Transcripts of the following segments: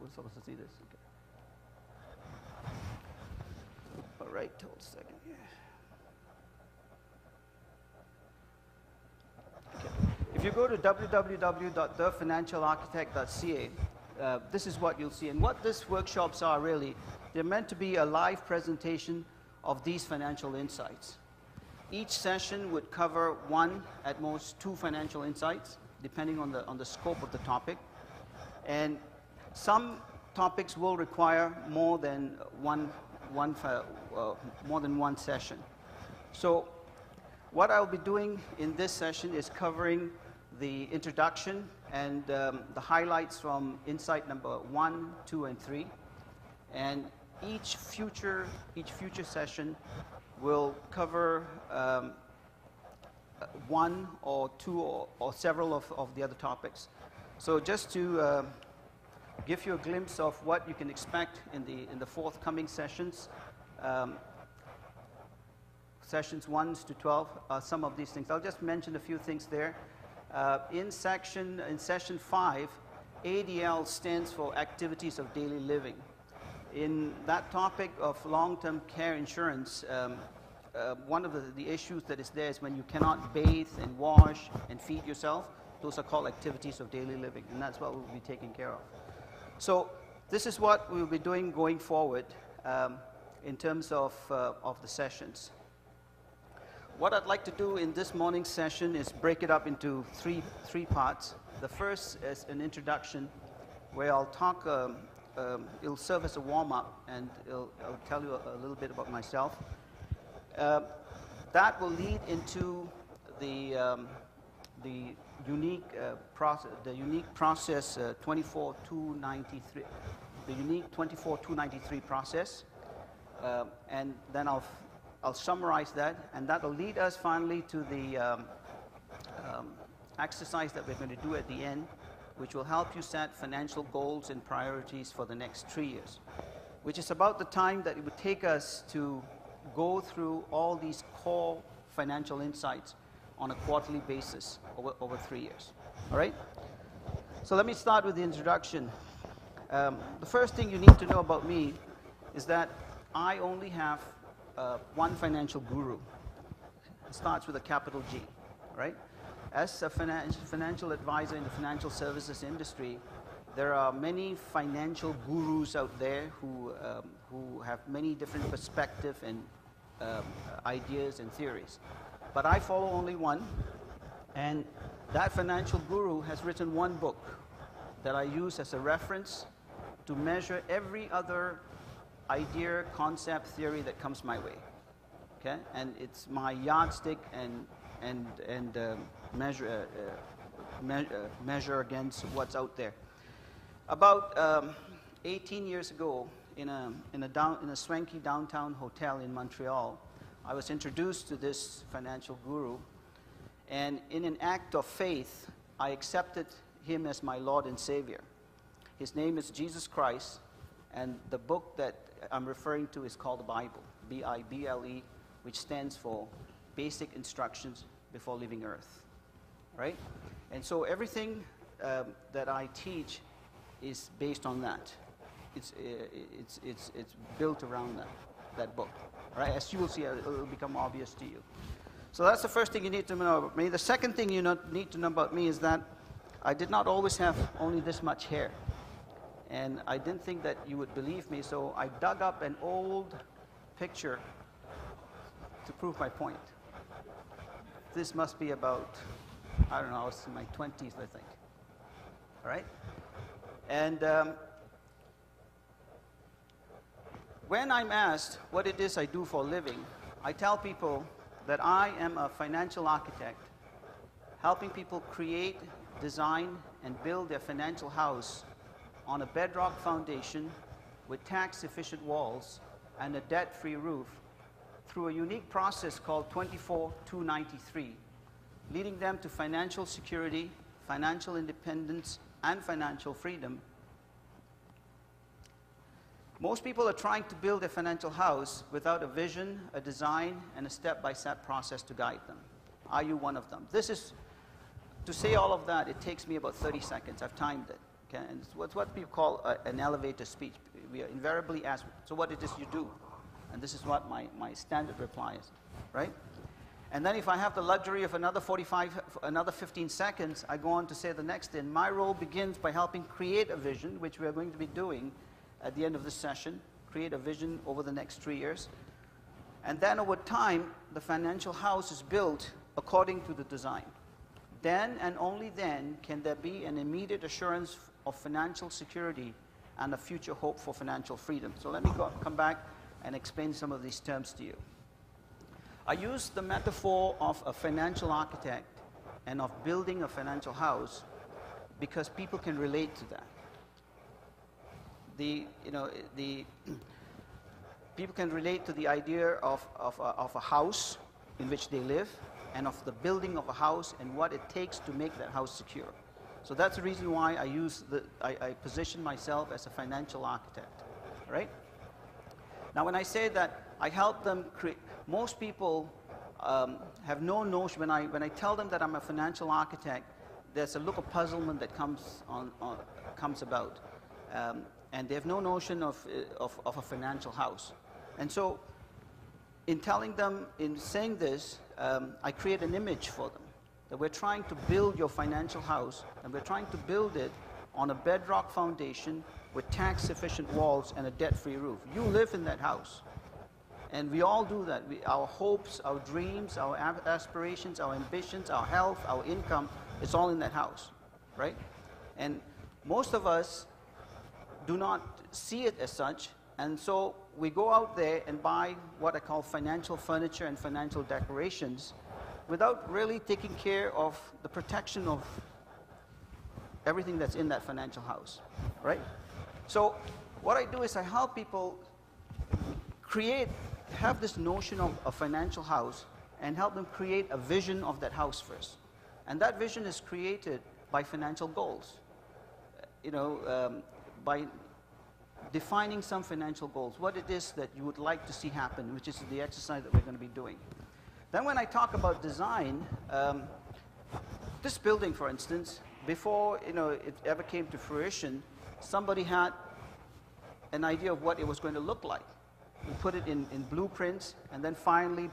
we're supposed to see this. Okay. All right, hold a second here. Okay. If you go to www.thefinancialarchitect.ca, this is what you'll see. And what these workshops are really, they're meant to be a live presentation of these financial insights. Each session would cover one, at most two financial insights, depending on the scope of the topic. And some topics will require more than one session. So what I'll be doing in this session is covering the introduction and the highlights from insight number 1, 2, and 3. And each future session will cover one or two or several of the other topics. So just to give you a glimpse of what you can expect in the forthcoming sessions, sessions 1 to 12, some of these things. I'll just mention a few things there. In session 5, ADL stands for Activities of Daily Living. In that topic of long-term care insurance, one of the issues that is there is when you cannot bathe and wash and feed yourself. Those are called activities of daily living, and that's what we'll be taking care of. So this is what we'll be doing going forward in terms of the sessions. What I'd like to do in this morning's session is break it up into three parts. The first is an introduction where I'll talk, it'll serve as a warm-up, and I'll tell you a little bit about myself. That will lead into the unique process 24293, the unique 24293 process, and then I'll summarize that, and that will lead us finally to the exercise that we're going to do at the end, which will help you set financial goals and priorities for the next 3 years, which is about the time that it would take us to go through all these core financial insights on a quarterly basis over 3 years. All right? So let me start with the introduction. The first thing you need to know about me is that I only have one financial guru. It starts with a capital G, right? As a financial advisor in the financial services industry, there are many financial gurus out there who have many different perspectives and ideas and theories. But I follow only one, and that financial guru has written one book that I use as a reference to measure every other idea, concept, theory that comes my way. Okay, and it's my yardstick and measure against what's out there. About 18 years ago, in a swanky downtown hotel in Montreal, I was introduced to this financial guru, and in an act of faith, I accepted him as my Lord and Savior. His name is Jesus Christ, and the book that I'm referring to is called the Bible, B-I-B-L-E, which stands for Basic Instructions Before Leaving Earth, right? And so everything that I teach is based on that. It's built around that book, right? As you will see, it will become obvious to you. So that's the first thing you need to know about me. The second thing you need to know about me is that I did not always have only this much hair. And I didn't think that you would believe me, so I dug up an old picture to prove my point. This must be about, I don't know, I was in my 20s, I think. All right? And when I'm asked what it is I do for a living, I tell people that I am a financial architect, helping people create, design, and build their financial house on a bedrock foundation with tax-efficient walls and a debt-free roof through a unique process called 24293, leading them to financial security, financial independence, and financial freedom. Most people are trying to build a financial house without a vision, a design, and a step-by-step process to guide them. Are you one of them? To say all of that, it takes me about 30 seconds. I've timed it. Okay, and it's what people call an elevator speech. We are invariably asked, so what it is you do? And this is what my standard reply is, right? And then if I have the luxury of another 15 seconds, I go on to say the next thing. My role begins by helping create a vision, which we are going to be doing at the end of this session, create a vision over the next 3 years. And then over time, the financial house is built according to the design. Then and only then can there be an immediate assurance of financial security and a future hope for financial freedom. So let me come back and explain some of these terms to you. I use the metaphor of a financial architect and of building a financial house because people can relate to that. People can relate to the idea of a house in which they live and of the building of a house and what it takes to make that house secure. So that's the reason why I position myself as a financial architect, right? Now when I say that I help them create, most people have no notion, when I tell them that I'm a financial architect, there's a look of puzzlement that comes about. And they have no notion of a financial house. And so in saying this, I create an image for them, that we're trying to build your financial house, and we're trying to build it on a bedrock foundation with tax-efficient walls and a debt-free roof. You live in that house. And we all do that. Our hopes, our dreams, our aspirations, our ambitions, our health, our income, it's all in that house, right? And most of us do not see it as such, and so we go out there and buy what I call financial furniture and financial decorations without really taking care of the protection of everything that's in that financial house, right? So what I do is I help people have this notion of a financial house and help them create a vision of that house first. And that vision is created by financial goals. By defining some financial goals, what it is that you would like to see happen, which is the exercise that we're going to be doing. Then when I talk about design, this building, for instance, before it ever came to fruition, somebody had an idea of what it was going to look like. We put it in blueprints, and then finally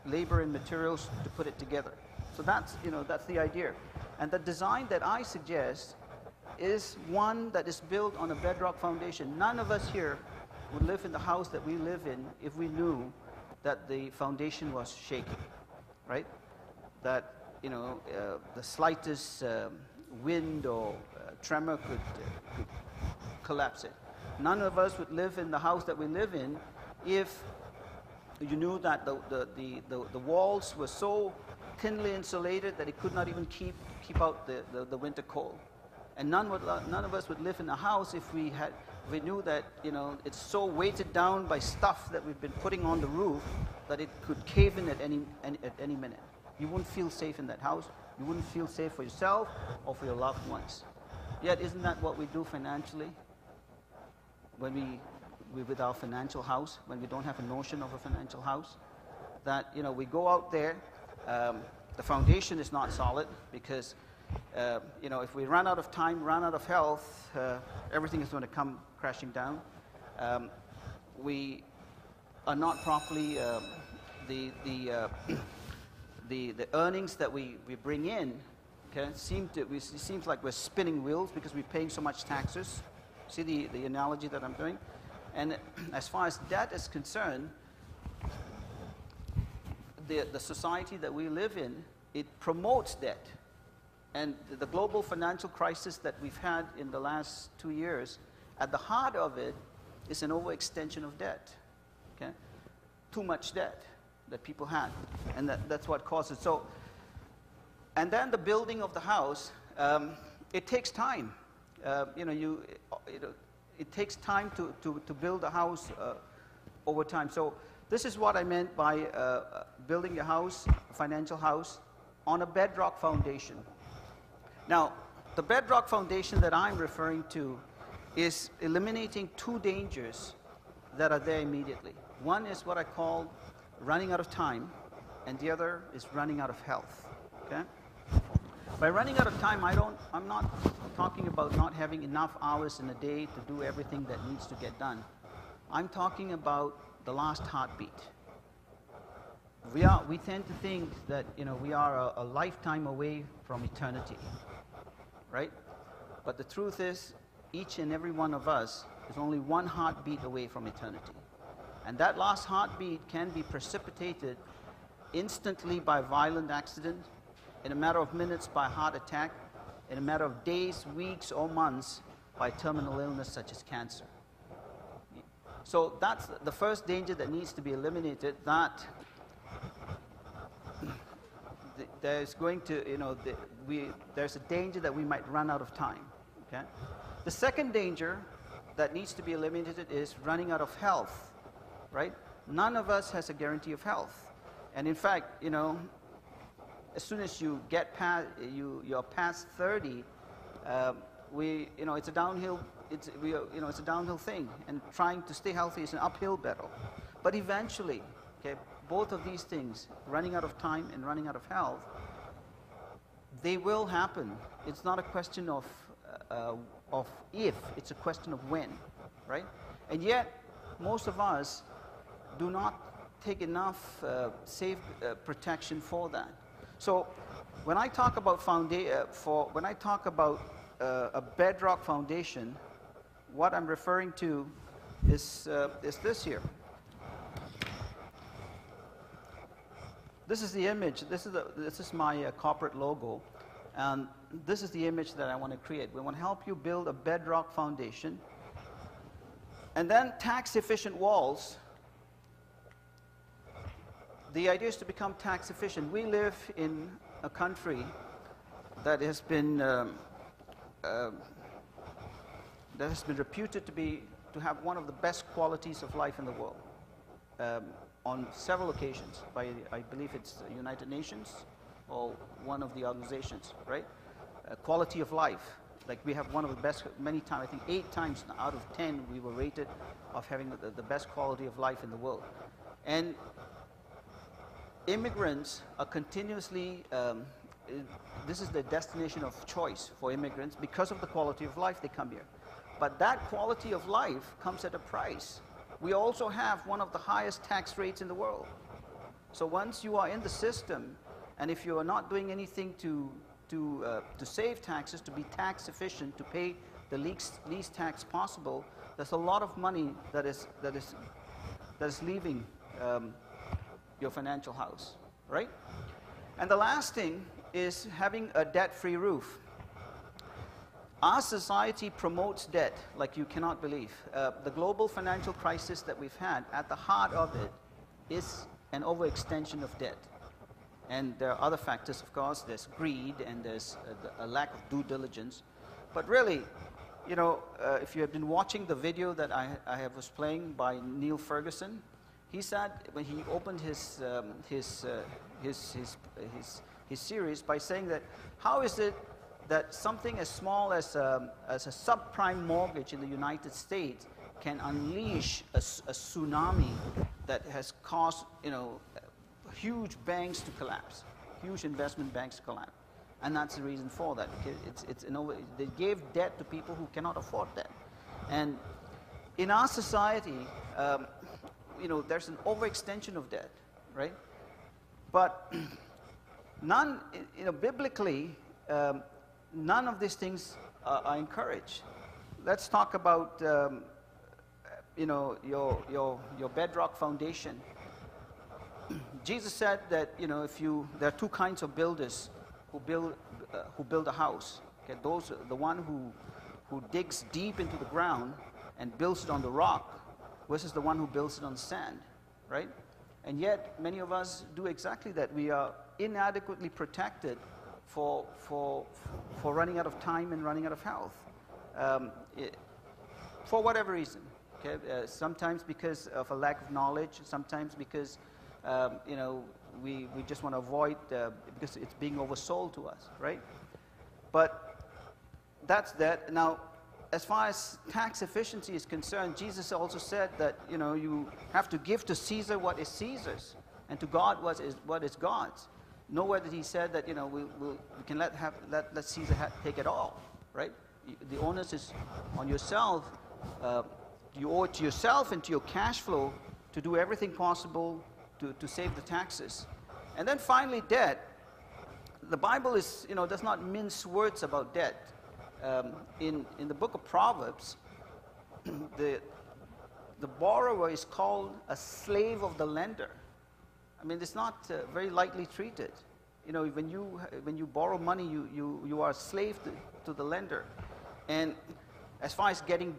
labor and materials to put it together. So that's the idea. And the design that I suggest is one that is built on a bedrock foundation. None of us here would live in the house that we live in if we knew that the foundation was shaking, right? That the slightest wind or tremor could collapse it. None of us would live in the house that we live in if you knew that the walls were so thinly insulated that it could not even keep out the winter cold. And none of us would live in a house if we knew that it's so weighted down by stuff that we've been putting on the roof that it could cave in at any minute. You wouldn't feel safe in that house. You wouldn't feel safe for yourself or for your loved ones. Yet isn't that what we do financially? When we with our financial house, when we don't have a notion of a financial house, that we go out there, the foundation is not solid because if we run out of time, run out of health, everything is going to come crashing down. We are not properly the earnings that we bring in. Okay, it seems like we're spinning wheels because we're paying so much taxes. See the analogy that I'm doing? And as far as debt is concerned, the society that we live in, it promotes debt. And the global financial crisis that we've had in the last 2 years, at the heart of it is an overextension of debt. Okay? Too much debt that people had. And that's what causes it. So, and then the building of the house, it takes time. It takes time to build a house over time. So this is what I meant by building a house, a financial house, on a bedrock foundation. Now, the bedrock foundation that I'm referring to is eliminating two dangers that are there immediately. One is what I call running out of time, and the other is running out of health. Okay? By running out of time, I'm not talking about not having enough hours in a day to do everything that needs to get done. I'm talking about the last heartbeat. We tend to think that, we are a lifetime away from eternity, right? But the truth is, each and every one of us is only one heartbeat away from eternity. And that last heartbeat can be precipitated instantly by violent accident, in a matter of minutes by heart attack, in a matter of days, weeks, or months by terminal illness such as cancer. So that's the first danger that needs to be eliminated, that there's going to, there's a danger that we might run out of time. Okay? The second danger that needs to be eliminated is running out of health, right? None of us has a guarantee of health. And in fact, as soon as you get past, you're past 30, it's a downhill. It's a downhill thing, and trying to stay healthy is an uphill battle. But eventually, okay, both of these things, running out of time and running out of health, they will happen. It's not a question of if; it's a question of when, right? And yet, most of us do not take enough safe protection for that. So, when I talk about a bedrock foundation, what I'm referring to is this here. This is the image. This is my corporate logo, and this is the image that I want to create. We want to help you build a bedrock foundation, and then tax-efficient walls. The idea is to become tax efficient. We live in a country that has been reputed to have one of the best qualities of life in the world, on several occasions by, I believe it's the United Nations or one of the organizations, right? Quality of life. Like, we have one of the best, many times, I think 8 times out of 10 we were rated of having the best quality of life in the world. And immigrants are continuously, this is the destination of choice for immigrants because of the quality of life they come here. But that quality of life comes at a price. We also have one of the highest tax rates in the world. So once you are in the system, and if you are not doing anything to save taxes, to be tax efficient, to pay the least tax possible, there's a lot of money that is leaving your financial house, right? And the last thing is having a debt-free roof. Our society promotes debt like you cannot believe. The global financial crisis that we've had, at the heart of it is an overextension of debt. And there are other factors, of course. There's greed, and there's a lack of due diligence. But really, if you have been watching the video that I was playing by Neil Ferguson, he said when he opened his series by saying that, how is it that something as small as a subprime mortgage in the United States can unleash a tsunami that has caused huge banks to collapse, huge investment banks to collapse, and that's the reason for that. Okay? They gave debt to people who cannot afford debt, and in our society, there's an overextension of debt, right? But biblically, none of these things are encouraged. Let's talk about, your bedrock foundation. Jesus said that, there are 2 kinds of builders who build a house. Okay, the one who digs deep into the ground and builds it on the rock, versus the one who builds it on sand, right? And yet, many of us do exactly that. We are inadequately protected for running out of time and running out of health, for whatever reason. Okay, sometimes because of a lack of knowledge, sometimes because we just want to avoid because it's being oversold to us, right? But that's that. Now, as far as tax efficiency is concerned, Jesus also said that you have to give to Caesar what is Caesar's, and to God what is God's. Nowhere did he say that we can let Caesar take it all, right? The onus is on yourself. You owe it to yourself and to your cash flow to do everything possible to save the taxes. And then finally, debt. The Bible is, does not mince words about debt. In the book of Proverbs, the borrower is called a slave of the lender. I mean, it's not very lightly treated. When you borrow money, you are a slave to the lender. And as far as getting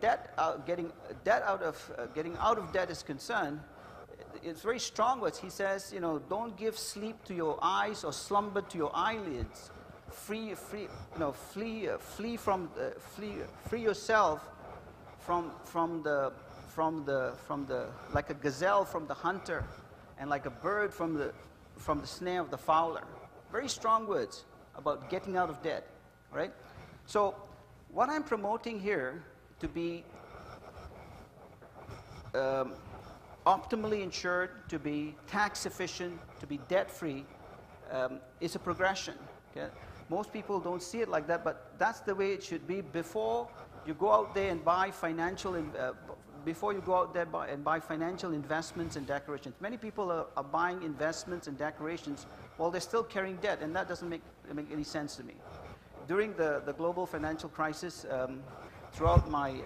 out of debt is concerned, it's very strong words. He says, don't give sleep to your eyes or slumber to your eyelids. Free yourself from the like a gazelle from the hunter, and like a bird from the snare of the fowler. Very strong words about getting out of debt, right? So what I'm promoting here to be optimally insured, to be tax efficient, to be debt free, is a progression. Okay? Most people don't see it like that, but that's the way it should be before you go out there and buy financial investments and decorations. Many people are buying investments and decorations while they're still carrying debt, and that doesn't make any sense to me. During the global financial crisis, throughout my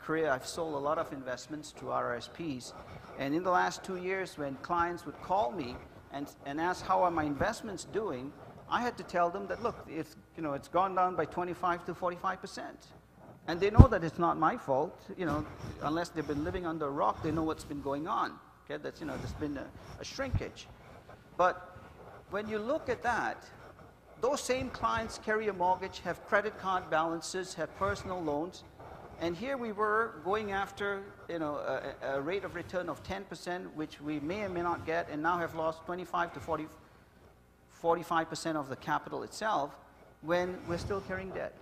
career, I've sold a lot of investments to RRSPs, and in the last 2 years, when clients would call me and ask how are my investments doing, I had to tell them that, look, it's gone down by 25 to 45%. And they know that it's not my fault, unless they've been living under a rock, they know what's been going on. Okay, that's, there's been a shrinkage. But when you look at that, those same clients carry a mortgage, have credit card balances, have personal loans, and here we were going after, a rate of return of 10%, which we may or may not get, and now have lost 25 to 45% of the capital itself, when we're still carrying debt.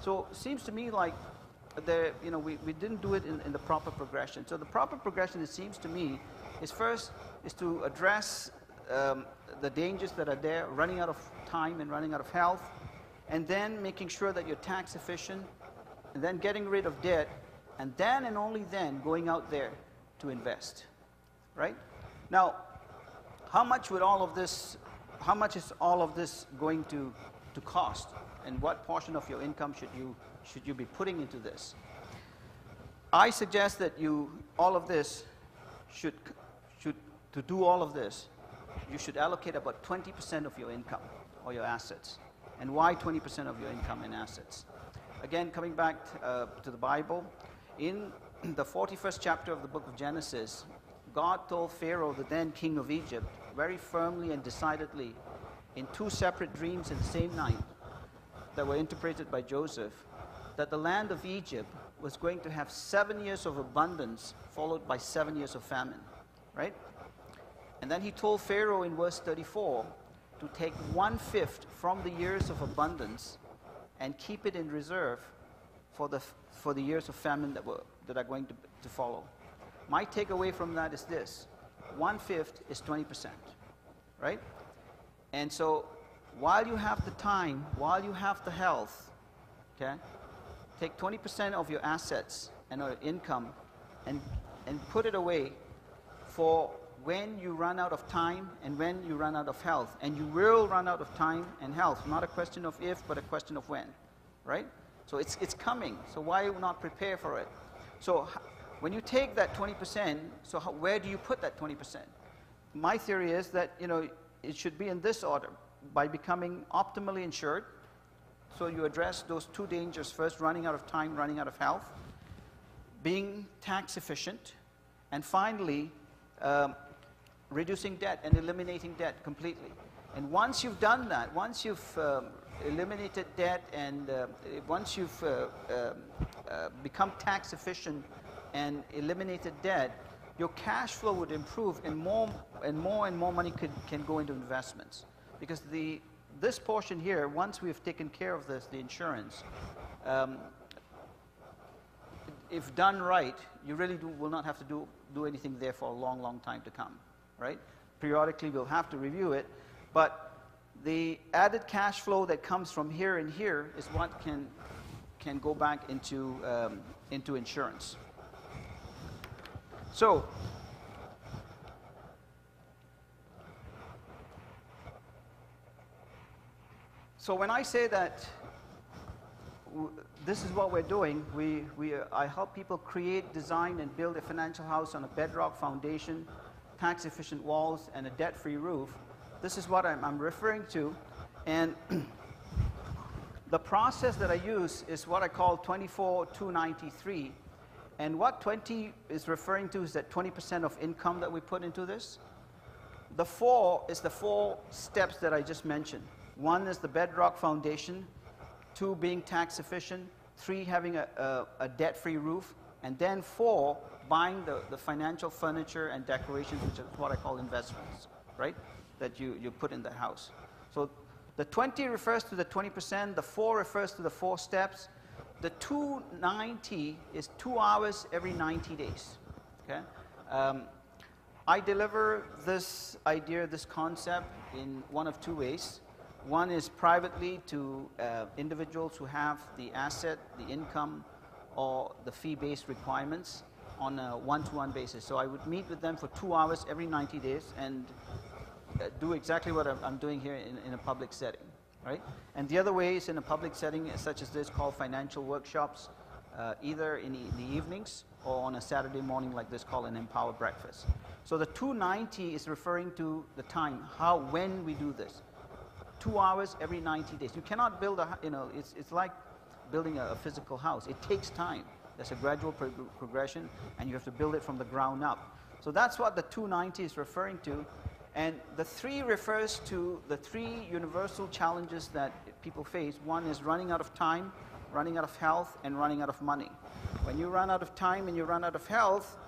So it seems to me like we didn't do it in the proper progression. So the proper progression, it seems to me, is to address the dangers that are there, running out of time and running out of health, and then making sure that you're tax efficient, and then getting rid of debt, and then and only then going out there to invest, right? Now, how much is all of this going to cost? And what portion of your income should you be putting into this? I suggest that to do all of this, you should allocate about 20% of your income or your assets. And why 20% of your income and assets? Again, coming back to the Bible, in the 41st chapter of the book of Genesis, God told Pharaoh, the then king of Egypt, very firmly and decidedly, in 2 separate dreams in the same night, that were interpreted by Joseph, that the land of Egypt was going to have 7 years of abundance followed by 7 years of famine, right? And then he told Pharaoh in verse 34 to take 1/5 from the years of abundance and keep it in reserve for the years of famine that are going to follow. My takeaway from that is this: 1/5 is 20%, right? And so while you have the time, while you have the health, okay, take 20% of your assets and your income and put it away for when you run out of time and when you run out of health. And you will run out of time and health. Not a question of if, but a question of when, right? So it's coming. So why not prepare for it? So when you take that 20%, so where do you put that 20%? My theory is that, it should be in this order: by becoming optimally insured. So you address those two dangers first: running out of time, running out of health; being tax efficient; and finally, reducing debt and eliminating debt completely. And once you've done that, once you've eliminated debt, and once you've become tax efficient and eliminated debt, your cash flow would improve, and more money can go into investments. Because this portion here, once we've taken care of this, the insurance, if done right, you really will not have to do anything there for a long, long time to come, right? Periodically, we'll have to review it, but the added cash flow that comes from here and here is what can can go back into insurance. So when I say that this is what we're doing, I help people create, design, and build a financial house on a bedrock foundation, tax-efficient walls, and a debt-free roof. This is what I'm referring to. And the process that I use is what I call 24-293. And what 20 is referring to is that 20% of income that we put into this. The 4 is the 4 steps that I just mentioned. 1 is the bedrock foundation, 2 being tax efficient, 3 having a debt-free roof, and then 4 buying the financial furniture and decorations, which is what I call investments, right? That you put in the house. So the 20 refers to the 20%, the 4 refers to the 4 steps, the 290 is 2 hours every 90 days, okay? I deliver this idea, this concept in one of 2 ways. One is privately to individuals who have the asset, the income, or the fee-based requirements on a one-to-one basis. So I would meet with them for 2 hours every 90 days and do exactly what I'm doing here in a public setting, right? And the other way is in a public setting such as this, called financial workshops, either in the evenings or on a Saturday morning like this, called an Empower Breakfast. So the 290 is referring to the time, when we do this. 2 hours every 90 days. You cannot build it's like building a physical house. It takes time. There's a gradual progression, and you have to build it from the ground up. So that's what the 290 is referring to. And the 3 refers to the 3 universal challenges that people face. 1 is running out of time, running out of health, and running out of money. When you run out of time and you run out of health,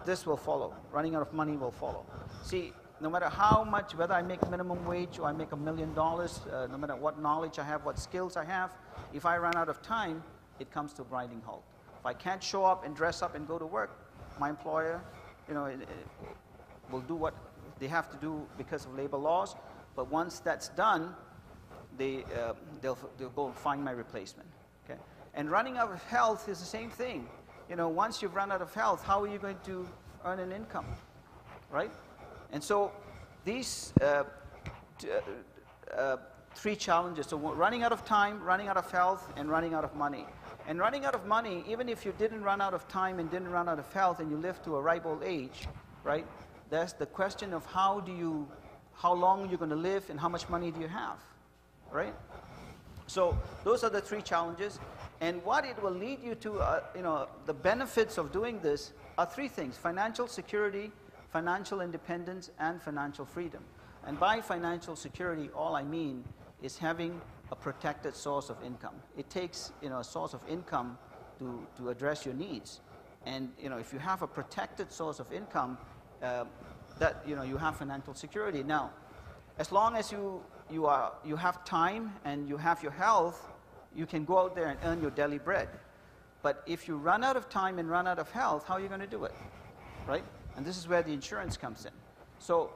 this will follow. Running out of money will follow. See, no matter how much, whether I make minimum wage or I make $1 million, no matter what knowledge I have, what skills I have, if I run out of time, it comes to a grinding halt. If I can't show up and dress up and go to work, my employer, will do what they have to do because of labor laws. But once that's done, they'll go find my replacement. Okay? And running out of health is the same thing. Once you've run out of health, how are you going to earn an income, right? And so these 3 challenges, so running out of time, running out of health, and running out of money. And running out of money, even if you didn't run out of time and didn't run out of health and you live to a ripe old age, right? There's the question of how long you're going to live and how much money do you have, right? So those are the 3 challenges. And what it will lead you to, the benefits of doing this are 3 things: financial security, financial independence, and financial freedom. And by financial security, all I mean is having a protected source of income. It takes a source of income to address your needs. And if you have a protected source of income, that you have financial security. Now, as long as you have time and you have your health, you can go out there and earn your daily bread. But if you run out of time and run out of health, how are you going to do it, right? And this is where the insurance comes in. So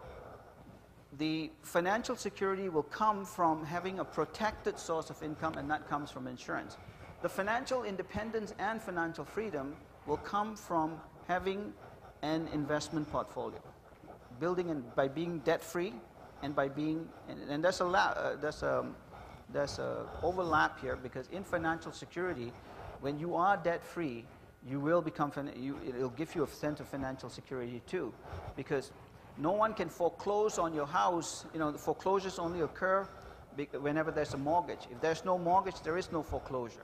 the financial security will come from having a protected source of income, and that comes from insurance. The financial independence and financial freedom will come from having an investment portfolio, by being debt-free, and by being, and there's a overlap here, because in financial security, when you are debt-free, you will become, it'll give you a sense of financial security too, because no one can foreclose on your house. The foreclosures only occur whenever there's a mortgage. If there's no mortgage, there is no foreclosure,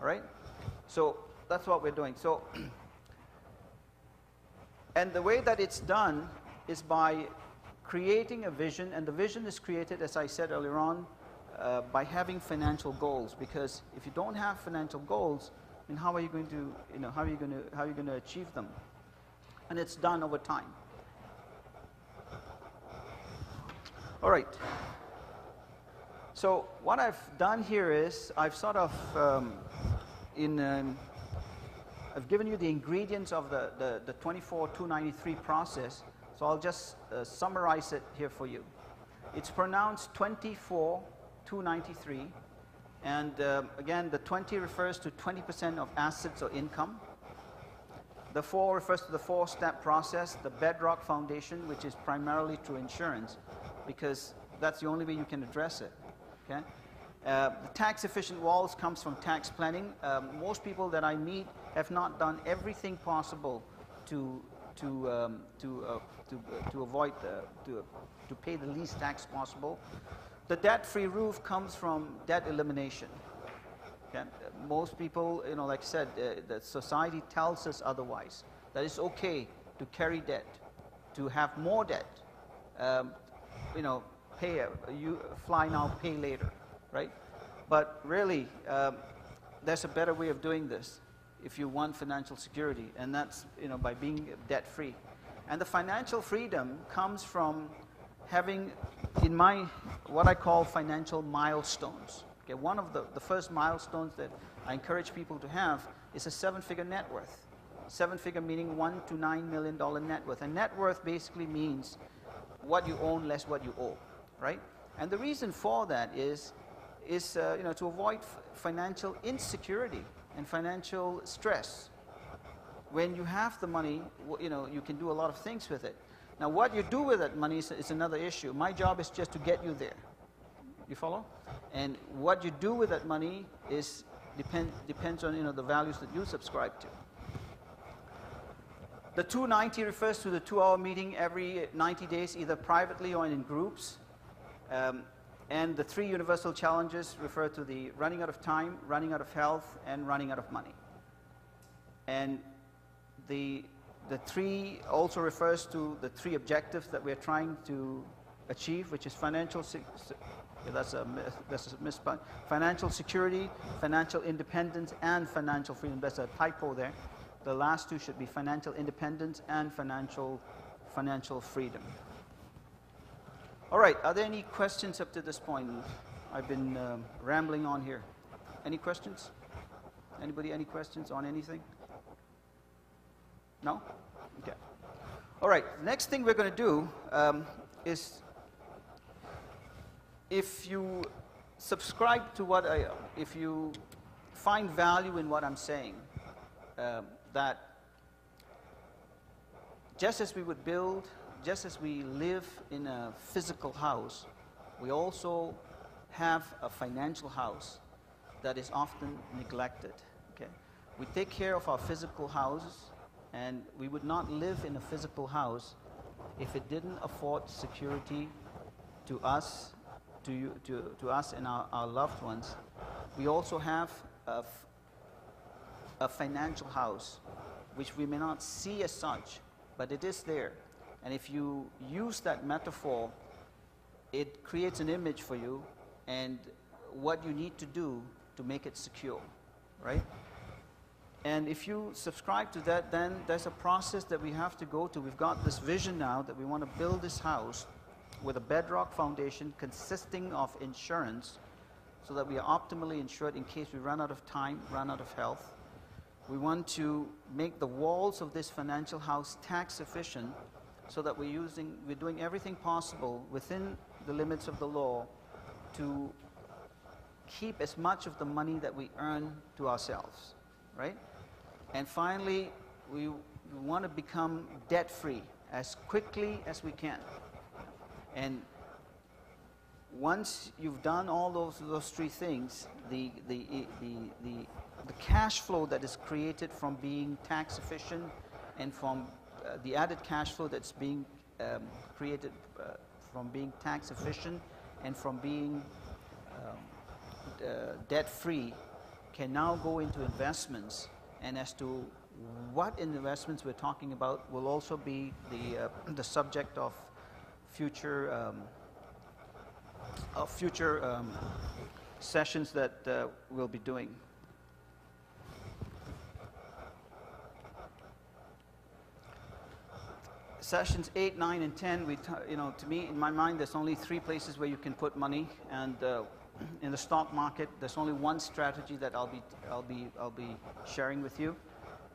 all right? So that's what we're doing. So, and the way that it's done is by creating a vision, and the vision is created, as I said earlier on, by having financial goals. Because if you don't have financial goals, then how are you going to, how are you going to achieve them? And it's done over time. All right. So what I've done here is I've sort of I've given you the ingredients of the 24-293 process. So I'll just summarize it here for you. It's pronounced 24-293, And again, the 20 refers to 20% of assets or income. The 4 refers to the 4-step process, the bedrock foundation, which is primarily through insurance, because that's the only way you can address it. Okay? The tax-efficient walls comes from tax planning. Most people that I meet have not done everything possible to avoid to pay the least tax possible. The debt-free roof comes from debt elimination. Okay? Most people, like I said, the society tells us otherwise, that it's okay to carry debt, to have more debt. Pay, you fly now, pay later, right? But really, there's a better way of doing this if you want financial security, and that's by being debt-free. And the financial freedom comes from having, what I call financial milestones. Okay, one of the first milestones that I encourage people to have is a 7-figure net worth. 7-figure meaning $1 to $9 million net worth. And net worth basically means what you own less what you owe, right? And the reason for that is to avoid financial insecurity and financial stress. When you have the money, you can do a lot of things with it. Now, what you do with that money is another issue. My job is just to get you there. You follow? And what you do with that money depends on the values that you subscribe to. The 290 refers to the 2-hour meeting every 90 days, either privately or in groups. And the 3 universal challenges refer to the running out of time, running out of health, and running out of money. And the 3 also refers to the 3 objectives that we're trying to achieve, which is financial security, financial independence, and financial freedom. There's a typo there. The last 2 should be financial independence and financial freedom. All right, are there any questions up to this point? I've been rambling on here. Any questions? Anybody, any questions on anything? No? Okay. All right, next thing we're going to do is, if you subscribe to if you find value in what I'm saying, that just as we would build, just as we live in a physical house, we also have a financial house that is often neglected. Okay? We take care of our physical houses, and we would not live in a physical house if it didn't afford security to us, to us and our loved ones. We also have a financial house, which we may not see as such, but it is there. And if you use that metaphor, it creates an image for you and what you need to do to make it secure, right? And if you subscribe to that, then there's a process that we have to go to. We've got this vision now that we want to build this house with a bedrock foundation consisting of insurance so that we are optimally insured in case we run out of time, run out of health. We want to make the walls of this financial house tax efficient so that we're doing everything possible within the limits of the law to keep as much of the money that we earn to ourselves, right? And finally, we want to become debt-free as quickly as we can. And once you've done all those 3 things, the cash flow that is created from being tax efficient and from the added cash flow that's being created from being tax efficient and from being debt-free can now go into investments. And as to what investments we're talking about will also be the subject of future sessions that we'll be doing. Sessions 8, 9, and 10, to me, in my mind, there's only 3 places where you can put money, and in the stock market, there's only one strategy that I'll be sharing with you.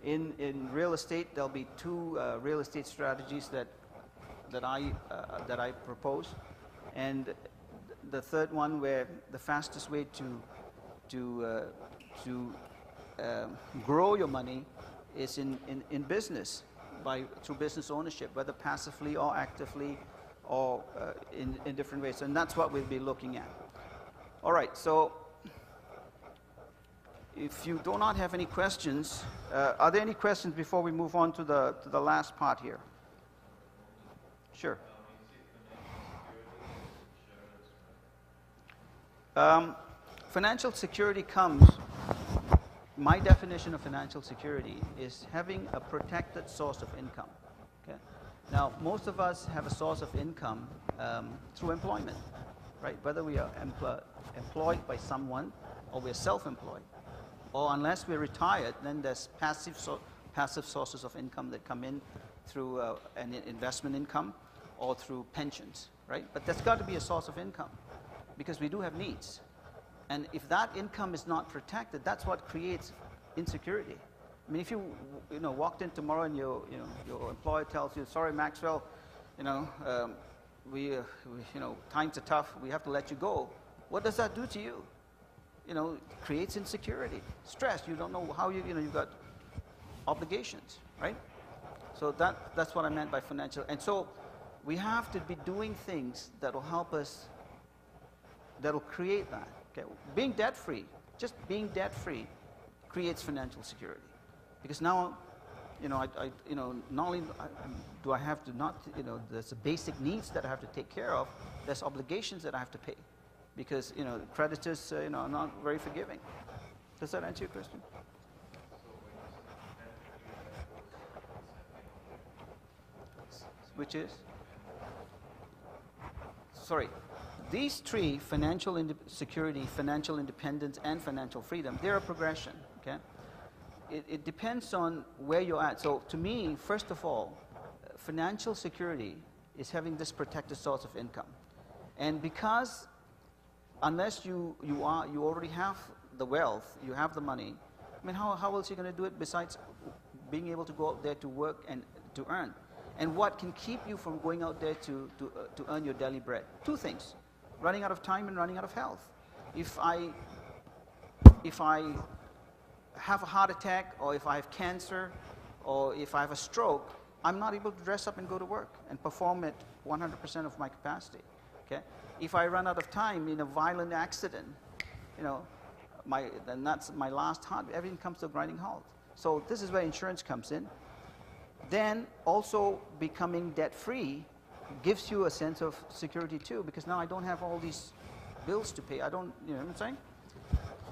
In real estate, there'll be 2 real estate strategies that I propose, and the third one, where the fastest way grow your money is in business, through business ownership, whether passively or actively, or in different ways. And that's what we'll be looking at. All right, so if you do not have any questions, are there any questions before we move on to the last part here? Sure. Financial security comes, my definition of financial security is having a protected source of income. Okay? Now, most of us have a source of income through employment, right? Whether we are employed by someone or we're self-employed, or unless we're retired, then there's passive sources of income that come in through an investment income or through pensions, right? But there's got to be a source of income because we do have needs. And if that income is not protected, that's what creates insecurity. I mean, if you walked in tomorrow and your employer tells you, "Sorry, Maxwell, times are tough. We have to let you go." What does that do to you? It creates insecurity, stress. You don't know how you've got obligations, right? So that's what I meant by financial. And so we have to be doing things that will help us, that will create that. Okay, being debt-free, just being debt-free, creates financial security, because now, not only do I have to there's the basic needs that I have to take care of. There's obligations that I have to pay, because creditors, are not very forgiving. Does that answer your question? Which is? Sorry. These three, financial security, financial independence, and financial freedom, they're a progression, okay? It depends on where you're at. So to me, first of all, financial security is having this protected source of income. And because unless you already have the wealth, you have the money, I mean, how else are you going to do it besides being able to go out there to work and to earn? And what can keep you from going out there to earn your daily bread? Two things: running out of time and running out of health. If I have a heart attack, or if I have cancer, or if I have a stroke, I'm not able to dress up and go to work and perform at 100% of my capacity. Okay? If I run out of time in a violent accident, then that's my last heart. Everything comes to a grinding halt. So this is where insurance comes in. Then also becoming debt-free gives you a sense of security too, because now I don't have all these bills to pay. I don't, you know what I'm saying?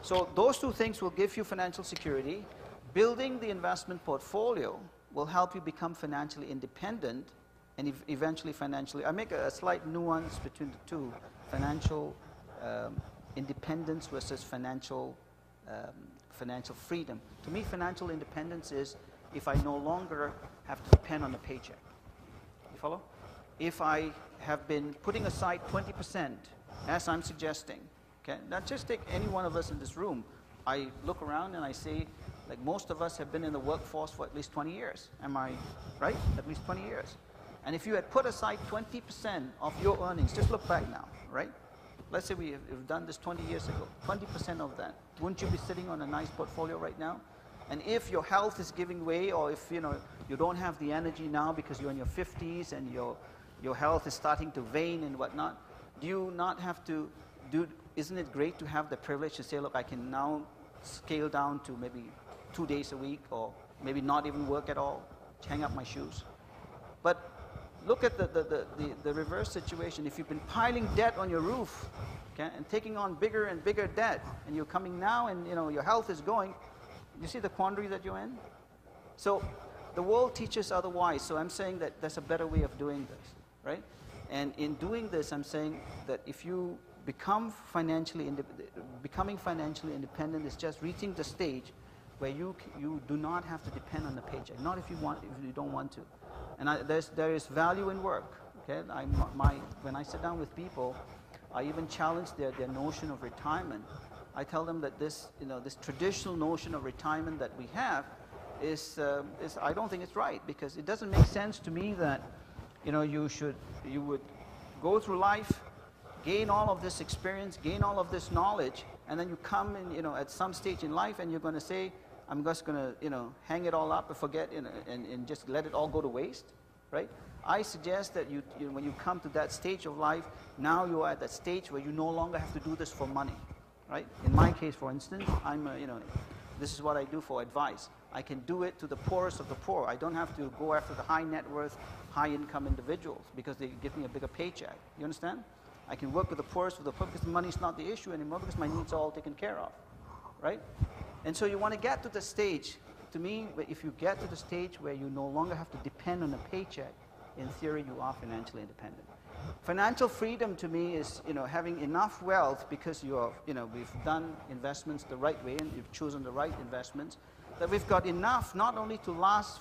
So those two things will give you financial security. Building the investment portfolio will help you become financially independent and eventually financially. I make a slight nuance between the two: financial independence versus financial freedom. To me, financial independence is if I no longer have to depend on a paycheck. You follow? If I have been putting aside 20%, as I'm suggesting, okay? Now just take any one of us in this room. I look around and I say, like, most of us have been in the workforce for at least 20 years. Am I right? At least 20 years. And if you had put aside 20% of your earnings, just look back now, right? Let's say we've done this 20 years ago, 20% of that. Wouldn't you be sitting on a nice portfolio right now? And if your health is giving way, or if you don't have the energy now because you're in your 50s and your health is starting to wane and whatnot, do you not have to isn't it great to have the privilege to say, look, I can now scale down to maybe 2 days a week, or maybe not even work at all, hang up my shoes? But look at the reverse situation. If you've been piling debt on your roof, okay, and taking on bigger and bigger debt, and you're coming now and your health is going, you see the quandary that you're in? So the world teaches otherwise. So I'm saying that there's a better way of doing this, right? And in doing this, I'm saying that if you becoming financially independent is just reaching the stage where you do not have to depend on the paycheck. Not if you don't want to. And there is value in work. Okay, when I sit down with people, I even challenge their notion of retirement. I tell them that this traditional notion of retirement that we have is I don't think it's right, because it doesn't make sense to me that you would go through life, gain all of this experience, gain all of this knowledge, And then you come in, at some stage in life and you're going to say, I'm just going to, hang it all up and forget, and just let it all go to waste, right? I suggest that you when you come to that stage of life, now you are at that stage where you no longer have to do this for money, right? In my case, for instance, this is what I do for advice. I can do it to the poorest of the poor. I don't have to go after the high net worth, high income individuals because they give me a bigger paycheck. You understand? I can work with the poorest of the poor because money is not the issue anymore because my needs are all taken care of, right? And so you want to get to the stage, to me, if you get to the stage where you no longer have to depend on a paycheck, in theory you are financially independent. Financial freedom to me is, having enough wealth because we've done investments the right way and you've chosen the right investments, that we've got enough not only to last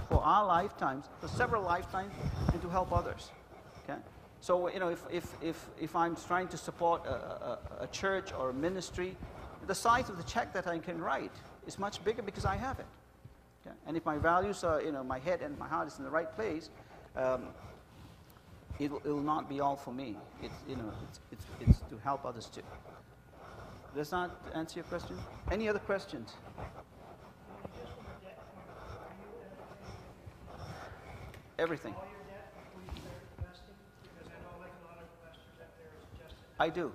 for our lifetimes, for several lifetimes, and to help others. Okay? So, if I'm trying to support a church or a ministry, the size of the check that I can write is much bigger because I have it. Okay? And if my values are, my head and my heart is in the right place, it will not be all for me. It's to help others too. Does that answer your question? Any other questions? Everything. I do.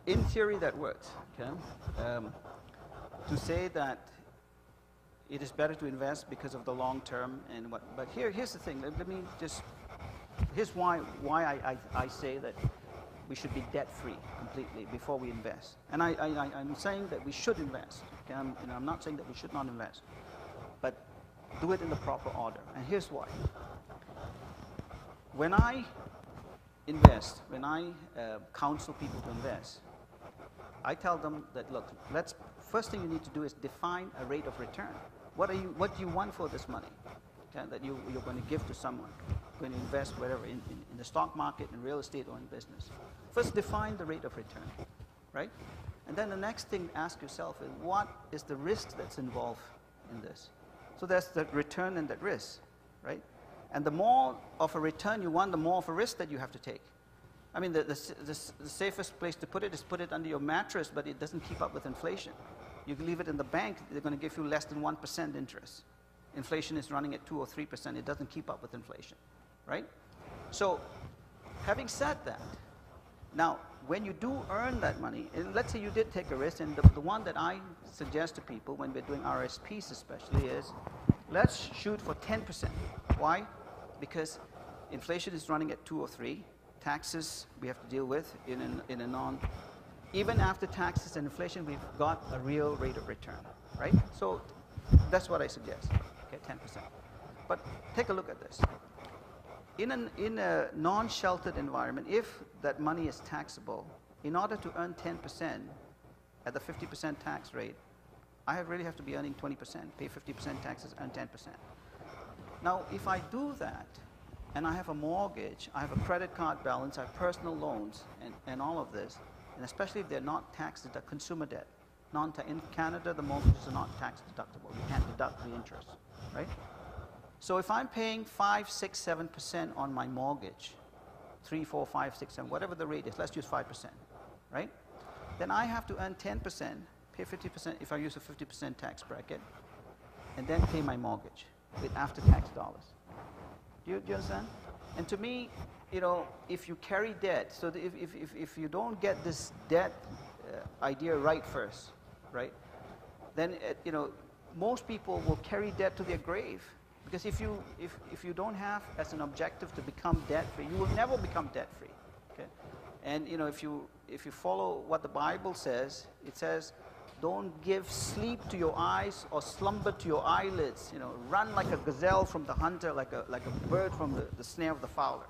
In theory, that works. Okay? To say that it is better to invest because of the long term and what. But here's the thing. Let me just. Here's why I say that we should be debt free completely before we invest. And I'm saying that we should invest. Okay? I'm not saying that we should not invest, but do it in the proper order. And here's why. When I invest, when I counsel people to invest, I tell them that, look, first thing you need to do is define a rate of return. What do you want for this money? Okay, that you're going to give to someone, going to invest wherever, in the stock market, in real estate, or in business. First define the rate of return, right? And then the next thing, ask yourself is, what is the risk that's involved in this? So there's the return and that risk, right? And the more of a return you want, the more of a risk that you have to take. I mean, the safest place to put it is put it under your mattress, but it doesn't keep up with inflation. You can leave it in the bank, they're going to give you less than 1% interest. Inflation is running at 2 or 3%. It doesn't keep up with inflation, right? So, having said that, now, when you do earn that money, and let's say you did take a risk, and the one that I suggest to people when we're doing RSPs especially is, let's shoot for 10%. Why? Because inflation is running at 2 or 3. Taxes we have to deal with even after taxes and inflation, we've got a real rate of return, right? So that's what I suggest, okay, 10%. But take a look at this. In a non-sheltered environment, if that money is taxable, in order to earn 10% at the 50% tax rate, I really have to be earning 20%, pay 50% taxes, earn 10%. Now, if I do that, and I have a mortgage, I have a credit card balance, I have personal loans, and all of this, and especially if they're not tax deductible, consumer debt. In Canada, the mortgages are not tax deductible. You can't deduct the interest, right? So if I'm paying 5, 6, 7% on my mortgage, 3, 4, 5, 6, 7, whatever the rate is, let's use 5%, right? Then I have to earn 10%, pay 50% if I use a 50% tax bracket, and then pay my mortgage with after-tax dollars. Do you understand? And to me, if you carry debt, so if you don't get this debt idea right first, right, then most people will carry debt to their grave, because if you don't have as an objective to become debt free, you will never become debt free. Okay, and if you follow what the Bible says, it says, don't give sleep to your eyes or slumber to your eyelids. Run like a gazelle from the hunter, like a bird from the snare of the fowler.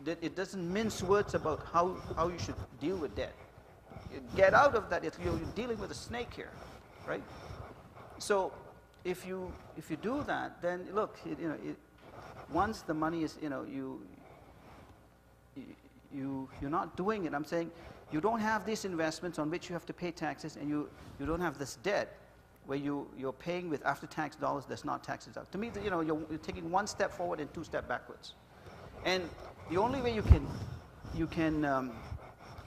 It doesn't mince words about how you should deal with debt. Get out of that. You're dealing with a snake here, right? So if you do that, then look, once the money is, you're not doing it. I'm saying you don't have these investments on which you have to pay taxes, and you don't have this debt where you're paying with after-tax dollars that's not taxed out. To me, you're taking one step forward and two steps backwards. And the only way you can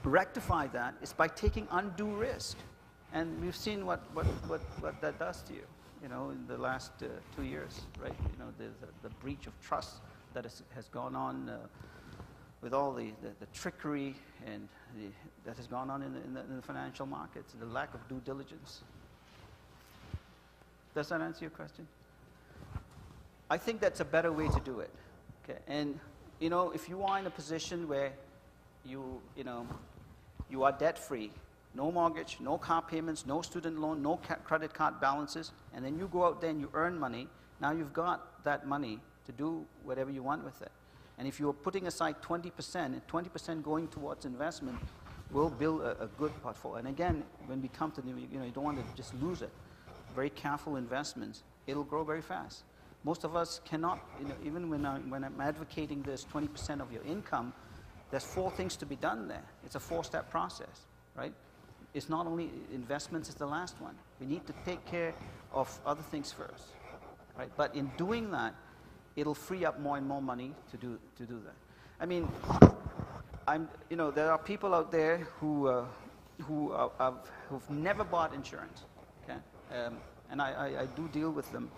rectify that is by taking undue risk. And we've seen what that does to you, in the last 2 years, right? The breach of trust that has gone on with all the trickery and that has gone on in the financial markets, the lack of due diligence. Does that answer your question? I think that's a better way to do it. Okay, and if you are in a position where you are debt-free, no mortgage, no car payments, no student loan, no credit card balances, and then you go out there and you earn money, now you've got that money to do whatever you want with it. And if you're putting aside 20%, and 20% going towards investment, will build a good portfolio. And again, when we come to you don't want to just lose it. Very careful investments, it'll grow very fast. Most of us cannot, even when I'm advocating this 20% of your income, there's 4 things to be done there. It's a 4-step process, right? It's not only investments, it's the last one. We need to take care of other things first, right? But in doing that, it'll free up more and more money to do that. I mean, there are people out there who've never bought insurance, okay? And I do deal with them,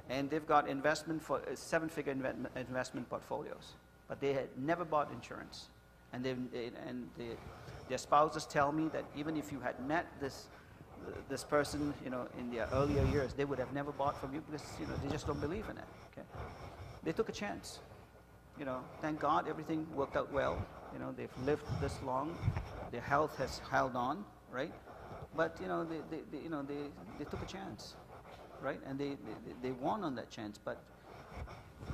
and they've got investment for 7-figure investment portfolios, but they had never bought insurance, and their spouses tell me that even if you had met this person, in their earlier years, they would have never bought from you because they just don't believe in it. Okay, they took a chance. Thank God everything worked out well. They've lived this long, their health has held on, right? But they took a chance, right? And they won on that chance. But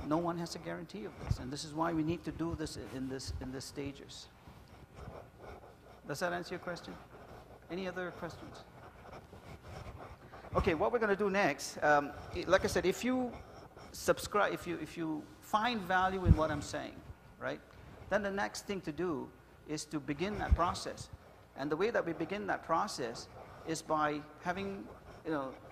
no one has a guarantee of this, and this is why we need to do this in this stages. Does that answer your question? Any other questions? Okay, what we're going to do next, like I said, if you subscribe, if you find value in what I'm saying, right, then the next thing to do is to begin that process. And the way that we begin that process is by having,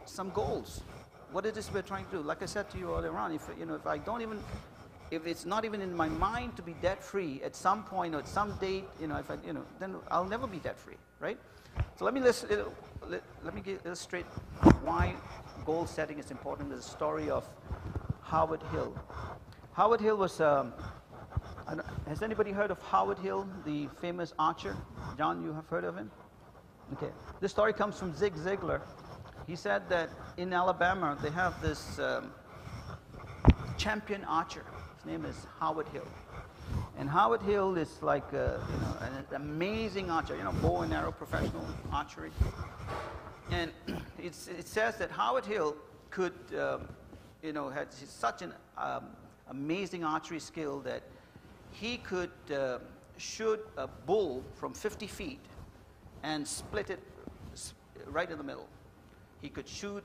some goals. What it is we're trying to do. Like I said to you earlier on, if it's not even in my mind to be debt-free at some point or at some date, then I'll never be debt-free, right? So let me illustrate why goal setting is important. There's a story of Howard Hill. Howard Hill was, has anybody heard of Howard Hill, the famous archer? John, you have heard of him? Okay. This story comes from Zig Ziglar. He said that in Alabama, they have this champion archer. His name is Howard Hill. And Howard Hill is like an amazing archer, bow and arrow professional archery. And it says that Howard Hill could, had such an amazing archery skill that he could shoot a bull from 50 feet and split it right in the middle. He could shoot,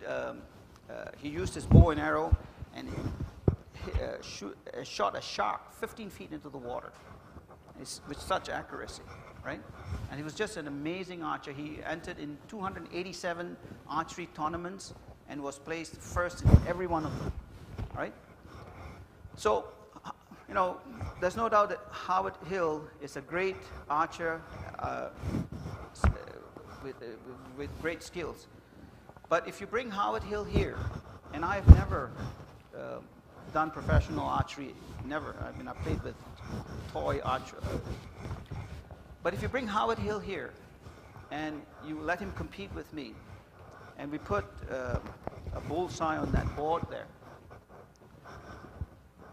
he used his bow and arrow and shot a shark 15 feet into the water with such accuracy, right? And he was just an amazing archer. He entered in 287 archery tournaments and was placed first in every one of them, right? So, there's no doubt that Howard Hill is a great archer with great skills. But if you bring Howard Hill here, and I've never done professional archery, never. I mean, I played with toy archery. But if you bring Howard Hill here, and you let him compete with me, and we put a bullseye on that board there,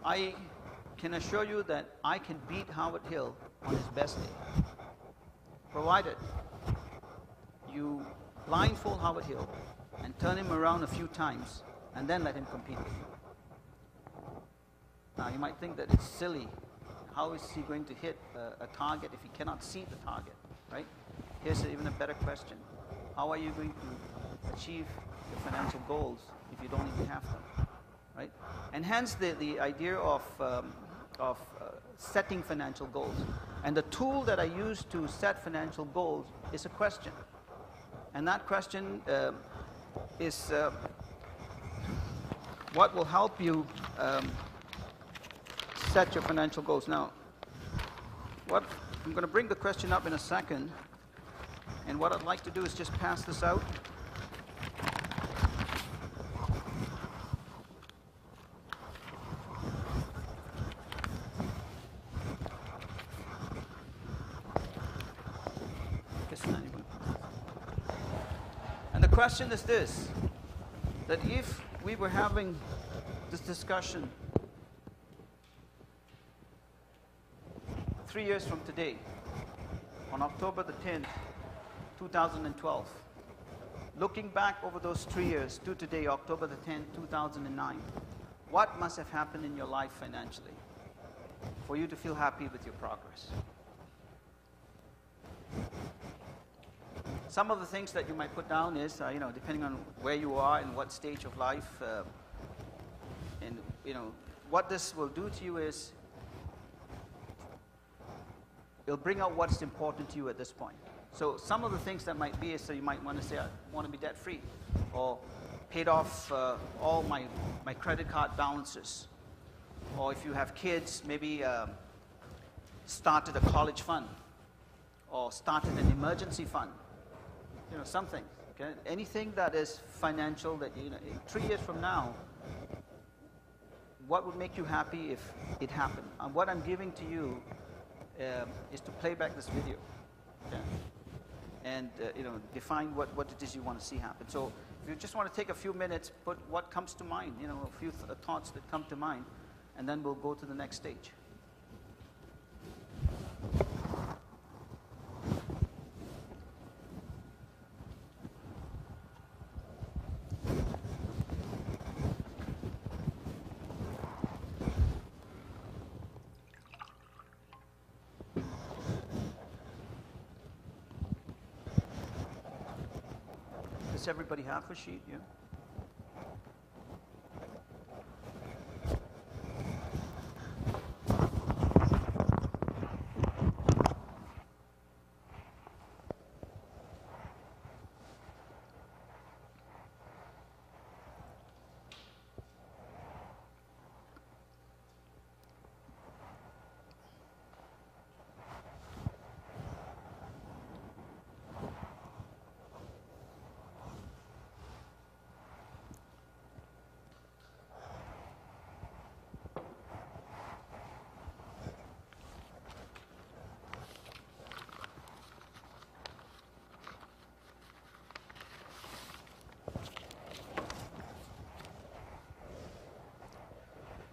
I can assure you that I can beat Howard Hill on his best day, provided you blindfold Howard Hill and turn him around a few times and then let him compete with you. Now you might think that it's silly. How is he going to hit a target if he cannot see the target, right? Here's even a better question. How are you going to achieve your financial goals if you don't even have them, right? And hence the idea of setting financial goals. And the tool that I use to set financial goals is a question. And that question is what will help you set your financial goals. Now, I'm going to bring the question up in a second, and what I'd like to do is just pass this out. And the question is this, that if we were having this discussion 3 years from today, on October the 10th, 2012, looking back over those 3 years to today, October the 10th, 2009, what must have happened in your life financially for you to feel happy with your progress? Some of the things that you might put down is, depending on where you are and what stage of life, and what this will do to you is, it'll bring out what's important to you at this point. So some of the things that might be is, so you might want to say, I want to be debt free, or paid off all my credit card balances, or if you have kids, maybe started a college fund, or started an emergency fund. Something, okay? Anything that is financial that, 3 years from now, what would make you happy if it happened? And what I'm giving to you is to play back this video, okay? And, define what it is you want to see happen. So if you just want to take a few minutes, put what comes to mind, a few thoughts that come to mind, and then we'll go to the next stage. Does everybody have a sheet? Yeah.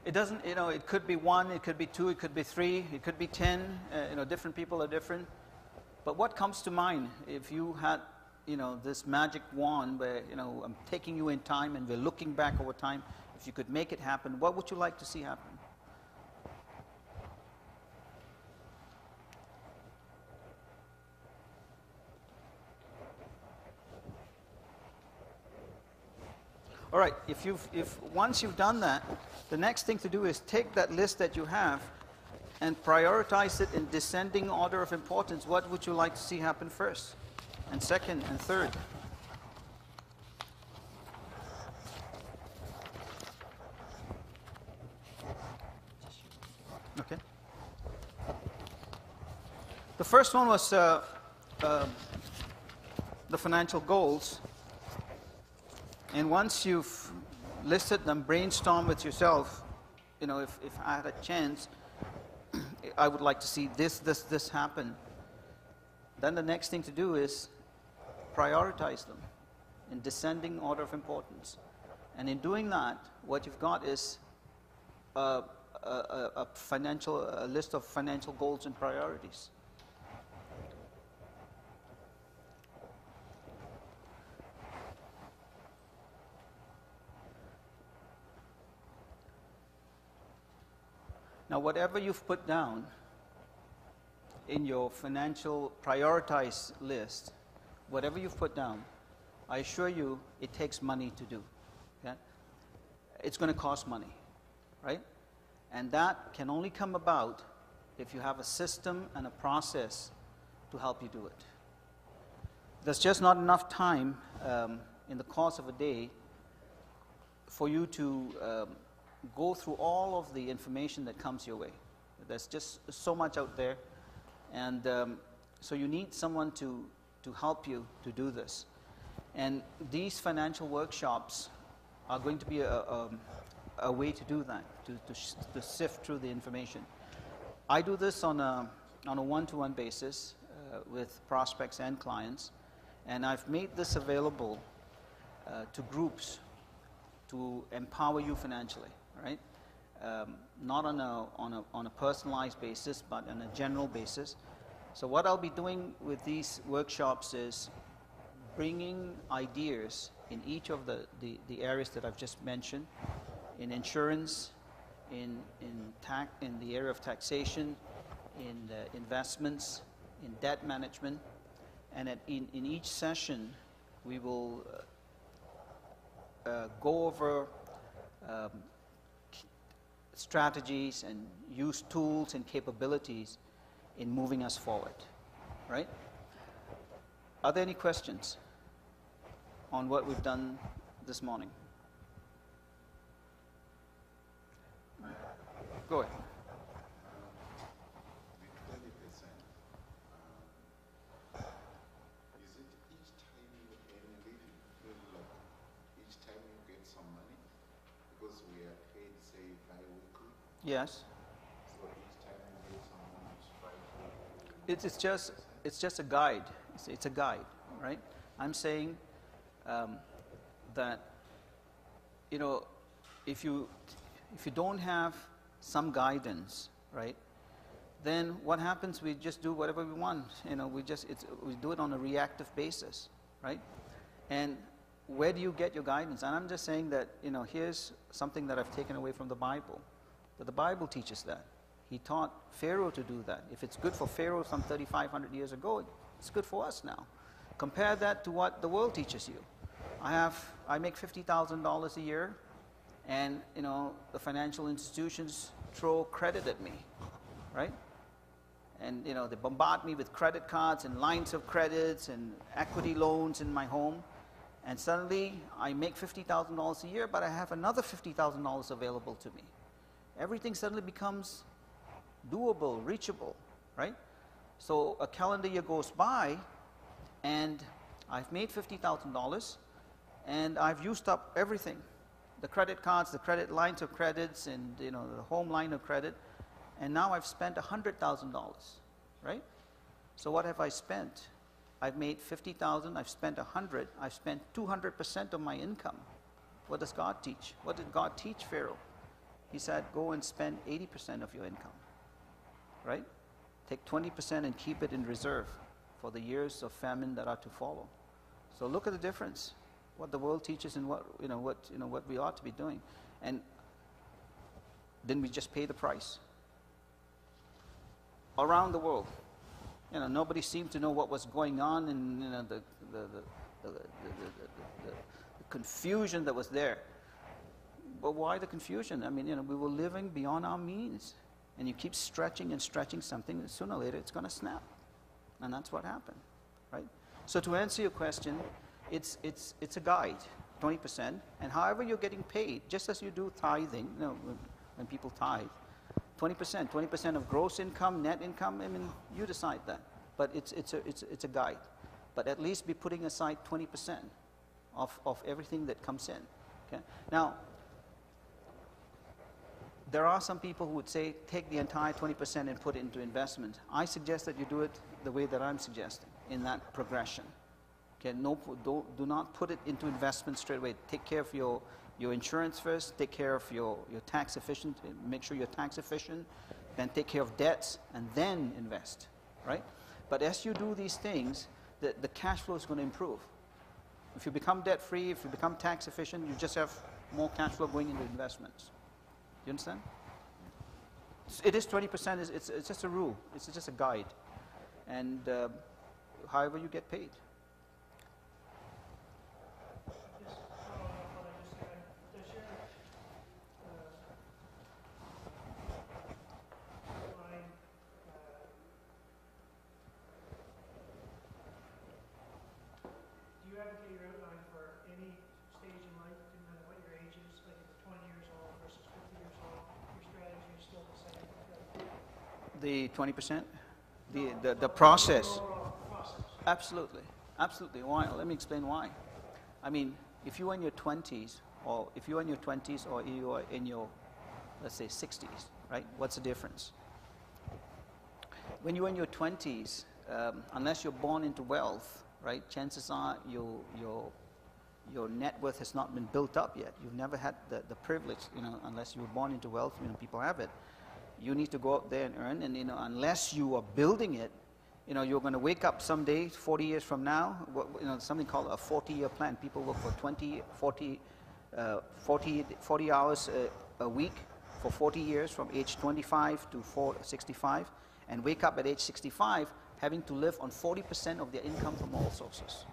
It doesn't, it could be 1, it could be 2, it could be 3, it could be 10, different people are different. But what comes to mind if you had, this magic wand where, I'm taking you in time and we're looking back over time, if you could make it happen, what would you like to see happen? All right, if once you've done that, the next thing to do is take that list that you have and prioritize it in descending order of importance. What would you like to see happen first, and second, and third? Okay. The first one was the financial goals. And once you've listed them, brainstorm with yourself, if I had a chance, I would like to see this happen. Then the next thing to do is prioritize them in descending order of importance. And in doing that, what you've got is a list of financial goals and priorities. Now, whatever you've put down in your financial prioritized list, whatever you've put down, I assure you it takes money to do. Okay? It's going to cost money, right? And that can only come about if you have a system and a process to help you do it. There's just not enough time in the course of a day for you to go through all of the information that comes your way. There's just so much out there, and so you need someone to help you to do this. And these financial workshops are going to be a way to do that, to sift through the information. I do this on a one-to-one basis with prospects and clients, and I've made this available to groups to empower you financially, right? Not on a personalized basis, but on a general basis. So what I'll be doing with these workshops is bringing ideas in each of the areas that I've just mentioned, in insurance, in the area of taxation, in investments, in debt management, and in each session we will go over strategies and use tools and capabilities in moving us forward, right? Are there any questions on what we've done this morning? Go ahead. The 20%, is it each time you earn a living, feel like each time you get some money? Because we are paid, say, bi-weekly. Yes. So each time you get some money, you try to... It's just a guide. It's a guide, right? I'm saying that, you know, if you don't have some guidance, right, then what happens? We just do whatever we want. You know, we do it on a reactive basis, right? And where do you get your guidance? And I'm just saying that, you know, here's something that I've taken away from the Bible. That the Bible teaches that. He taught Pharaoh to do that. If it's good for Pharaoh some 3,500 years ago, it's good for us now. Compare that to what the world teaches you. I make $50,000 a year, and you know the financial institutions throw credit at me, right? And you know they bombard me with credit cards and lines of credits and equity loans in my home, and suddenly I make $50,000 a year, but I have another $50,000 available to me. Everything suddenly becomes doable, reachable, right? So a calendar year goes by, and I've made $50,000, and I've used up everything. The credit cards, the credit lines of credits, and you know the home line of credit, and now I've spent $100,000, right? So what have I spent? I've made $50,000. I've spent $100,000. I've spent 200% of my income. What does God teach? What did God teach Pharaoh? He said, go and spend 80% of your income, right? Take 20% and keep it in reserve for the years of famine that are to follow. So look at the difference. What the world teaches and what we ought to be doing. And then we just pay the price. Around the world, you know, nobody seemed to know what was going on, and you know, the confusion that was there. But why the confusion? I mean, you know, we were living beyond our means, and you keep stretching and stretching something, and sooner or later it's going to snap, and that's what happened, right? So to answer your question, it's a guide, 20%, and however you're getting paid, just as you do tithing, you know, when people tithe, 20% of gross income, net income. I mean, you decide that, but it's a guide. But at least be putting aside 20% of everything that comes in. Okay. Now, there are some people who would say, take the entire 20% and put it into investment. I suggest that you do it the way that I'm suggesting, in that progression. Okay, do not put it into investment straight away. Take care of your insurance first, take care of your tax efficient, make sure you're tax efficient, then take care of debts, and then invest, right? But as you do these things, the cash flow is going to improve. If you become debt-free, if you become tax efficient, you just have more cash flow going into investments. You understand? It is 20%, it's just a rule, it's just a guide. And however you get paid. The 20%? The process. Absolutely. Absolutely. Why? Let me explain why. I mean, if you are in your 20s, or if you are in your 20s, or you are in your, let's say, 60s, right? What's the difference? When you're in your 20s, unless you're born into wealth, right? Chances are your net worth has not been built up yet. You've never had the privilege, unless you were born into wealth. People have it. You need to go out there and earn, and unless you are building it, you're going to wake up someday, 40 years from now, something called a 40-year plan. People work for 40 hours a week for 40 years, from age 25 to 65, and wake up at age 65 having to live on 40% of their income from all sources.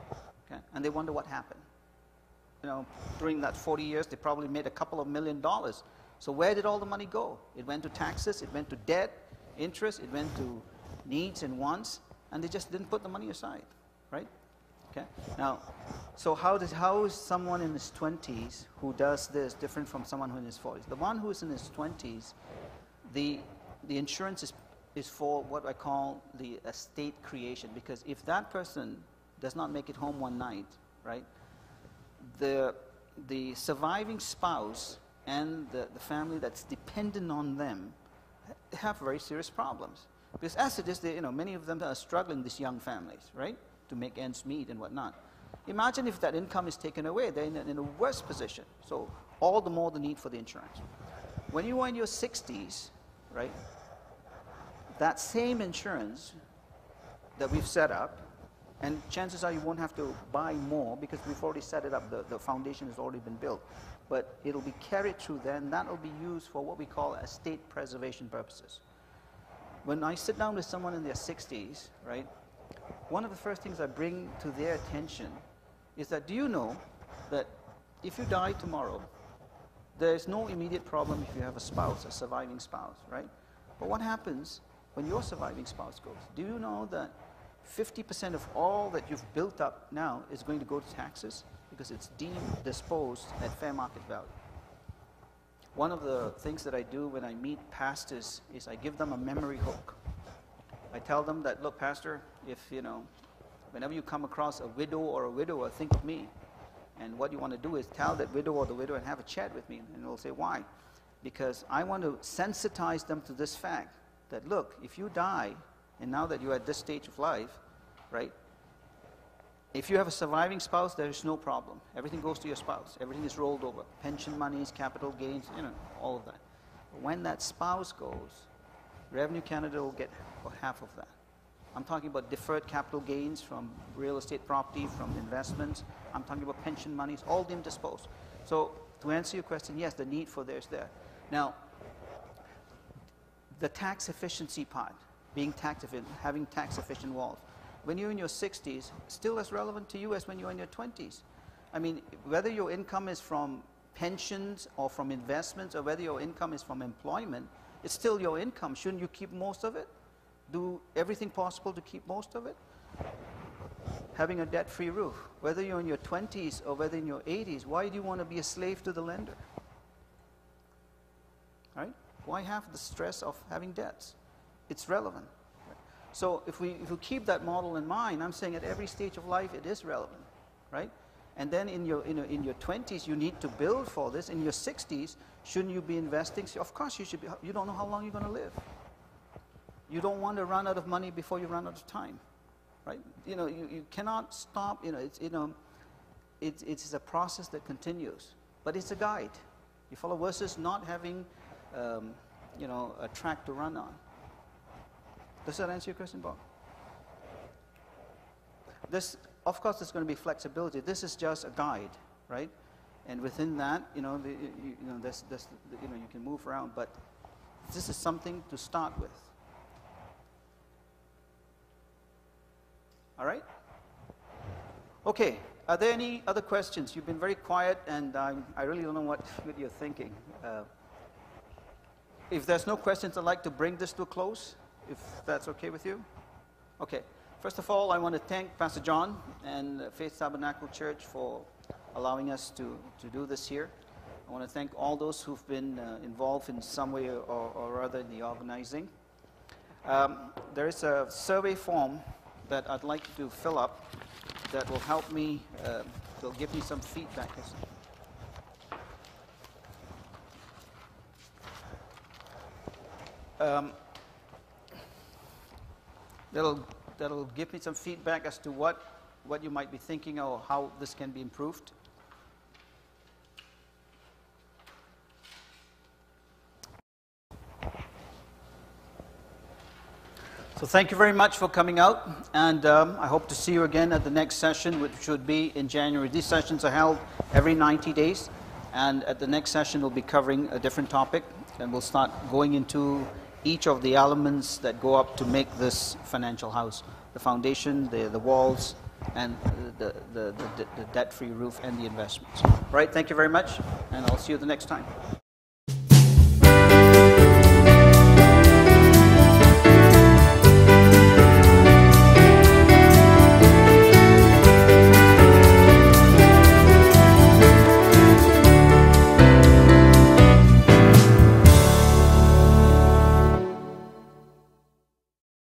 Okay? And they wonder what happened. During that 40 years, they probably made a couple of $1 million. So where did all the money go? It went to taxes, it went to debt, interest, it went to needs and wants, and they just didn't put the money aside, right? Okay. Now, so how is someone in his 20s who does this different from someone who in his 40s? The one who is in his 20s, the insurance is for what I call the estate creation, because if that person does not make it home one night, right, the surviving spouse and the family that's dependent on them have very serious problems. Because as it is, many of them are struggling, these young families, right, to make ends meet and whatnot. Imagine if that income is taken away, they're in a worse position. So all the more the need for the insurance. When you are in your 60s, right, that same insurance that we've set up, and chances are you won't have to buy more because we've already set it up, the foundation has already been built. But it'll be carried through then, that will be used for what we call estate preservation purposes. When I sit down with someone in their 60s, right, one of the first things I bring to their attention is that, do you know that if you die tomorrow, there's no immediate problem if you have a spouse, a surviving spouse, right? But what happens when your surviving spouse goes? Do you know that 50% of all that you've built up now is going to go to taxes because it's deemed disposed at fair market value? One of the things that I do when I meet pastors is I give them a memory hook. I tell them that, look, pastor, if, whenever you come across a widow or a widower, think of me. And what you want to do is tell that widow or the widower and have a chat with me. And they'll say, why? Because I want to sensitize them to this fact that, look, if you die, and now that you're at this stage of life, right, if you have a surviving spouse, there is no problem. Everything goes to your spouse. Everything is rolled over. Pension monies, capital gains, all of that. But when that spouse goes, Revenue Canada will get half of that. I'm talking about deferred capital gains from real estate property, from investments. I'm talking about pension monies, all deemed disposed. So to answer your question, yes, the need for there is there. Now, the tax efficiency part, being tax efficient, having tax efficient walls. When you're in your 60s, still as relevant to you as when you're in your 20s. I mean, whether your income is from pensions or from investments or whether your income is from employment, it's still your income. Shouldn't you keep most of it? Do everything possible to keep most of it? Having a debt-free roof. Whether you're in your 20s or whether in your 80s, why do you want to be a slave to the lender? Right? Why have the stress of having debts? It's relevant. So if we keep that model in mind, I'm saying at every stage of life it is relevant, right? And then in your 20s you need to build for this. In your 60s, shouldn't you be investing? So of course you should be. You don't know how long you're going to live. You don't want to run out of money before you run out of time, right? You cannot stop. It's a process that continues, but it's a guide. You follow versus not having a track to run on. Does that answer your question, Bob? This, of course, there's going to be flexibility. This is just a guide, right? And within that, you can move around. But this is something to start with. All right? Okay. Are there any other questions? You've been very quiet, and I really don't know what you're thinking. If there's no questions, I'd like to bring this to a close, if that's okay with you. Okay. First of all, I want to thank Pastor John and Faith Tabernacle Church for allowing us to do this here. I want to thank all those who've been involved in some way or other in the organizing. There is a survey form that I'd like you to fill up that will help me, will give me some feedback. That'll give me some feedback as to what you might be thinking or how this can be improved. So thank you very much for coming out, and I hope to see you again at the next session, which should be in January. These sessions are held every 90 days, and at the next session we'll be covering a different topic, and we'll start going into each of the elements that go up to make this financial house: the foundation, the walls, and the debt-free roof, and the investments. All right, thank you very much, and I'll see you the next time.